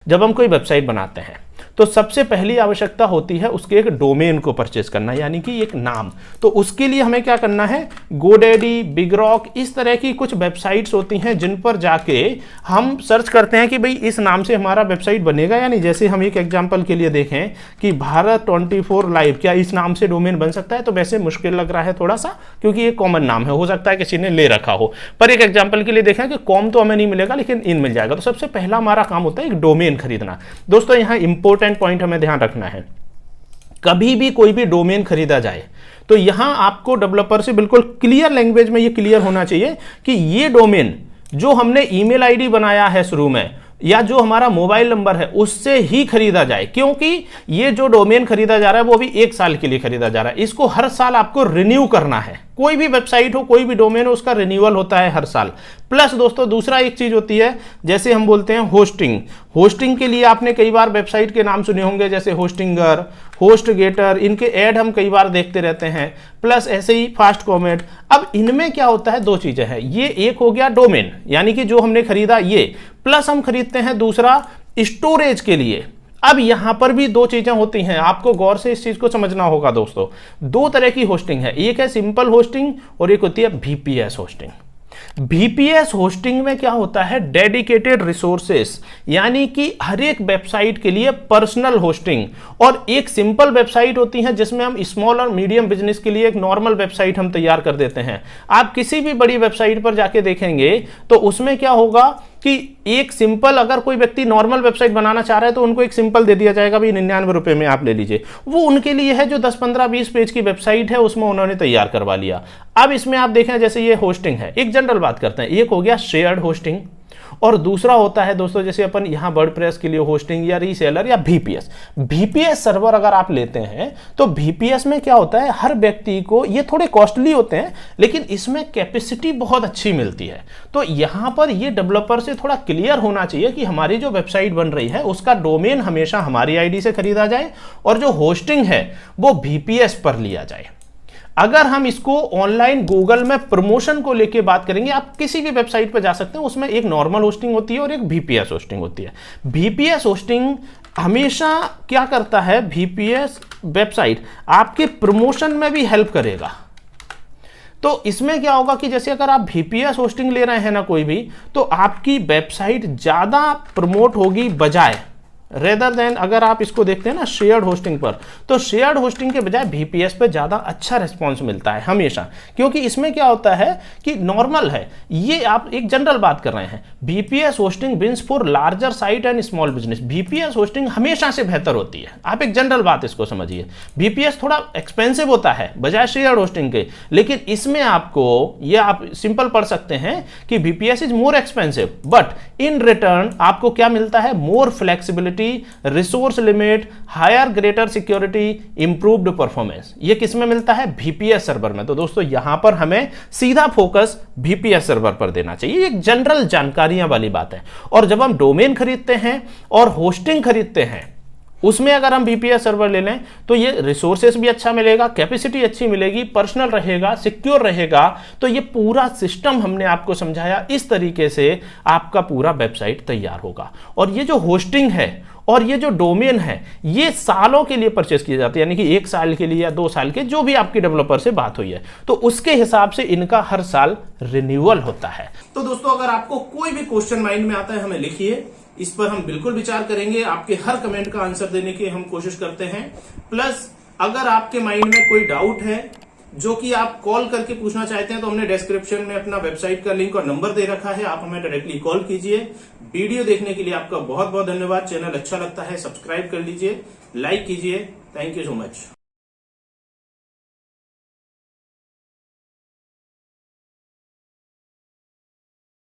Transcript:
जब हम कोई वेबसाइट बनाते हैं तो सबसे पहली आवश्यकता होती है उसके एक डोमेन को परचेज करना, यानी कि एक नाम। तो उसके लिए हमें क्या करना है, गोडैडी, बिग रॉक, इस तरह की कुछ वेबसाइट्स होती हैं जिन पर जाके हम सर्च करते हैं कि भाई इस नाम से हमारा वेबसाइट बनेगा या नहीं। जैसे हम एक एग्जांपल के लिए देखें कि भारत 24 लाइव, क्या इस नाम से डोमेन बन सकता है? तो वैसे मुश्किल लग रहा है थोड़ा सा, क्योंकि ये कॉमन नाम है, हो सकता है किसी ने ले रखा हो। पर एक एग्जाम्पल के लिए देखें कि कॉम तो हमें नहीं मिलेगा लेकिन इन मिल जाएगा। तो सबसे पहला हमारा काम होता है एक डोमेन खरीदना। दोस्तों यहाँ इंपॉर्टेंट पॉइंट हमें ध्यान रखना है, कभी भी कोई भी डोमेन खरीदा जाए तो यहां आपको डेवलपर से बिल्कुल क्लियर लैंग्वेज में ये क्लियर होना चाहिए कि ये डोमेन जो हमने ईमेल आईडी बनाया है शुरू में या जो हमारा मोबाइल नंबर है उससे ही खरीदा जाए, क्योंकि ये जो डोमेन खरीदा जा रहा है वो अभी 1 साल के लिए खरीदा जा रहा है। इसको हर साल आपको रिन्यू करना है। कोई भी वेबसाइट हो, कोई भी डोमेन हो, उसका रिन्यूअल होता है हर साल। प्लस दोस्तों दूसरा एक चीज होती है, जैसे हम बोलते हैं होस्टिंग। होस्टिंग के लिए आपने कई बार वेबसाइट के नाम सुने होंगे, जैसे होस्टिंगर, होस्ट गेटर, इनके ऐड हम कई बार देखते रहते हैं। प्लस ऐसे ही फास्ट कॉमेट। अब इनमें क्या होता है, 2 चीजें हैं। ये एक हो गया डोमेन, यानी कि जो हमने खरीदा ये, प्लस हम खरीदते हैं दूसरा स्टोरेज के लिए। अब यहां पर भी 2 चीजें होती हैं, आपको गौर से इस चीज को समझना होगा दोस्तों। 2 तरह की होस्टिंग है, एक है सिंपल होस्टिंग और एक होती है VPS होस्टिंग। VPS होस्टिंग में क्या होता है, डेडिकेटेड रिसोर्सेस, यानी कि हर एक वेबसाइट के लिए पर्सनल होस्टिंग। और एक सिंपल वेबसाइट होती है जिसमें हम स्मॉल और मीडियम बिजनेस के लिए एक नॉर्मल वेबसाइट हम तैयार कर देते हैं। आप किसी भी बड़ी वेबसाइट पर जाके देखेंगे तो उसमें क्या होगा कि एक सिंपल, अगर कोई व्यक्ति नॉर्मल वेबसाइट बनाना चाह रहा है तो उनको एक सिंपल दे दिया जाएगा, भी 99 रुपए में आप ले लीजिए। वो उनके लिए है जो 10, 15, 20 पेज की वेबसाइट है उसमें उन्होंने तैयार करवा लिया। अब इसमें आप देखें, जैसे ये होस्टिंग है, एक जनरल बात करते हैं, एक हो गया शेयर्ड होस्टिंग और दूसरा होता है दोस्तों जैसे अपन यहां वर्डप्रेस के लिए होस्टिंग या रीसेलर या VPS सर्वर अगर आप लेते हैं तो VPS में क्या होता है, हर व्यक्ति को, ये थोड़े कॉस्टली होते हैं लेकिन इसमें कैपेसिटी बहुत अच्छी मिलती है। तो यहां पर ये डेवलपर से थोड़ा क्लियर होना चाहिए कि हमारी जो वेबसाइट बन रही है उसका डोमेन हमेशा हमारी आईडी से खरीदा जाए और जो होस्टिंग है वो VPS पर लिया जाए। अगर हम इसको ऑनलाइन गूगल में प्रमोशन को लेके बात करेंगे, आप किसी भी वेबसाइट पर जा सकते हैं, उसमें एक नॉर्मल होस्टिंग होती है और एक VPS होस्टिंग होती है। VPS होस्टिंग हमेशा क्या करता है, VPS वेबसाइट आपके प्रमोशन में भी हेल्प करेगा। तो इसमें क्या होगा कि जैसे अगर आप VPS होस्टिंग ले रहे हैं ना कोई भी, तो आपकी वेबसाइट ज्यादा प्रमोट होगी बजाय रेदर देन अगर आप इसको देखते हैं ना शेयर्ड होस्टिंग पर, तो शेयर्ड होस्टिंग के बजाय VPS पे ज्यादा अच्छा रिस्पॉन्स मिलता है हमेशा। क्योंकि इसमें क्या होता है कि नॉर्मल है, ये आप एक जनरल बात कर रहे हैं। VPS hosting wins for larger site and small business. VPS hosting हमेशा से बेहतर होती है, आप एक जनरल बात इसको समझिए। VPS थोड़ा एक्सपेंसिव होता है बजाय शेयर्ड होस्टिंग के, लेकिन इसमें आपको ये आप सिंपल पढ़ सकते हैं कि VPS is more expensive but in return आपको क्या मिलता है, more flexibility, resource limit, higher greater security, improved performance. ये किस में मिलता है, VPS सर्वर में। तो दोस्तों यहां पर हमें सीधा फोकस VPS सर्वर पर देना चाहिए, एक जनरल जानकारियां वाली बात है। और जब हम डोमेन खरीदते हैं और होस्टिंग खरीदते हैं उसमें अगर हम VPS सर्वर ले लें तो ये रिसोर्सेस भी अच्छा मिलेगा, कैपेसिटी अच्छी मिलेगी, पर्सनल रहेगा, सिक्योर रहेगा। तो ये पूरा सिस्टम हमने आपको समझाया, इस तरीके से आपका पूरा वेबसाइट तैयार होगा। और ये जो होस्टिंग है और ये जो डोमेन है ये सालों के लिए परचेस किए जाते हैं, यानी कि 1 साल के लिए या 2 साल के, जो भी आपकी डेवलपर से बात हुई है, तो उसके हिसाब से इनका हर साल रिन्यूअल होता है। तो दोस्तों अगर आपको कोई भी क्वेश्चन माइंड में आता है हमें लिखिए, इस पर हम बिल्कुल विचार करेंगे, आपके हर कमेंट का आंसर देने की हम कोशिश करते हैं। प्लस अगर आपके माइंड में कोई डाउट है जो कि आप कॉल करके पूछना चाहते हैं तो हमने डिस्क्रिप्शन में अपना वेबसाइट का लिंक और नंबर दे रखा है, आप हमें डायरेक्टली कॉल कीजिए। वीडियो देखने के लिए आपका बहुत बहुत धन्यवाद। चैनल अच्छा लगता है सब्सक्राइब कर लीजिए, लाइक कीजिए। Thank you so much.